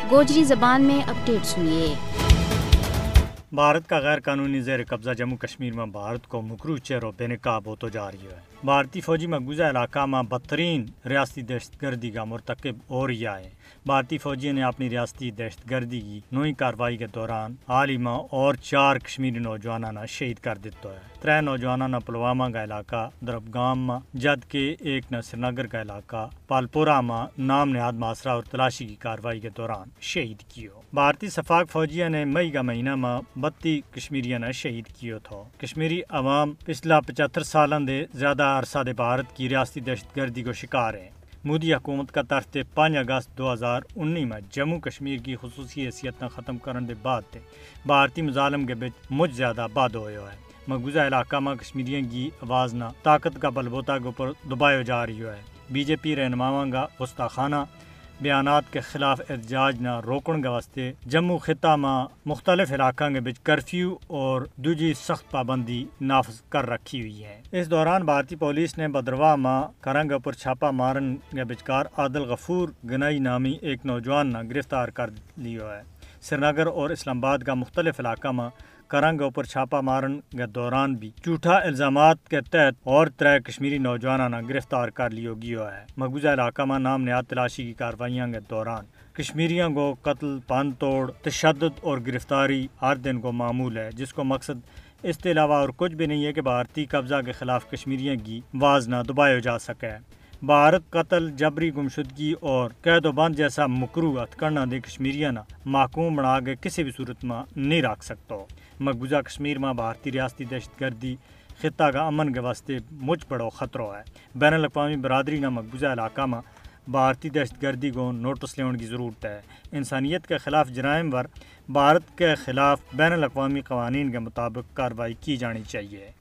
गोजरी ज़बान में अपडेट सुनिए। भारत का गैर कानूनी ज़ेर कब्ज़ा जम्मू कश्मीर में भारत को मुकरू चेहरों बेनकाब होतो जा रही है। भारतीय फौजी मकबूजा इलाका में बदतरीन रियासती दहशतगर्दी का मुर्तकब हो रहा है। भारतीय फौजियों ने अपनी रियासती दहशतगर्दी की नई कार्रवाई के दौरान हाल ही में और 4 कश्मीरी नौजवानों ने शहीद कर दिया है। 3 नौजवानों ने पुलवामा का इलाका दरबगाम में, जबकि एक ने श्रीनगर का इलाका पालपोरा में नाम नहाद मासरा और तलाशी की कार्रवाई के दौरान शहीद किया। भारतीय सफाक फौजियों ने मई का महीना में 32 कश्मीरियों ने शहीद किया था। कश्मीरी अवाम पिछला 75 सालों से ज्यादा अरसा दे भारत की रियासती दहशतगर्दी को शिकार है। मोदी हुकूमत का तरफ 5 अगस्त 2019 में जम्मू कश्मीर की खुसूसी हैसियत ख़त्म करने के बाद भारतीय मुजालम के बिच मुझ ज्यादा बाद हो है। मकबूजा इलाका में कश्मीरियों की आवाज़ न ताकत का बलबोता के ऊपर दबाया जा रही है। बीजेपी रहनुमाओं का गुस्ताखाना बयानात के खिलाफ एहतजाज न रोकने के वास्ते जम्मू खिता में मुख्तलिफ इलाकों के बिच कर्फ्यू और दूसरी सख्त पाबंदी नाफज कर रखी हुई है। इस दौरान भारतीय पुलिस ने भद्रवाह में करंग पर छापा मारन के बिचकार आदिल गफूर गनाई नामी एक नौजवान ने गिरफ्तार कर लिया है। श्रीनगर और इस्लामाबाद का मुख्तलिफ इलाका में करंग पर छापा मारन के दौरान भी झूठा इल्जामात के तहत और 3 कश्मीरी नौजवानों ने गिरफ्तार कर लिया गया है। मकबूजा इलाका में नाम नहाद तलाशी की कार्रवाइयों के दौरान कश्मीरियों को कत्ल, भन तोड़, तशद्दुद और गिरफ्तारी हर दिन को मामूल है, जिसको मकसद इसके अलावा और कुछ भी नहीं है कि भारतीय कब्जा के खिलाफ कश्मीरियों की आवाज़ न दबाया जा सके। भारत कत्ल, जबरी गुमशुदगी और कैदोबंद जैसा मुकरू हथकंडा दे कश्मीरियों ने महकूम बना के किसी भी सूरत में नहीं रख सकता। मकबूजा कश्मीर में भारतीय रियासती दहशतगर्दी खिता का अमन के वास्ते मुझ बड़ो खतरो है। बैनुल अक़वामी बरादरी ने मकबूजा इलाका में भारतीय दहशतगर्दी को नोटिस लेने की ज़रूरत है। इंसानियत के खिलाफ जराइम पर भारत के खिलाफ बैनुल अक़वामी क़वानीन के मुताबिक कार्रवाई की जानी चाहिए।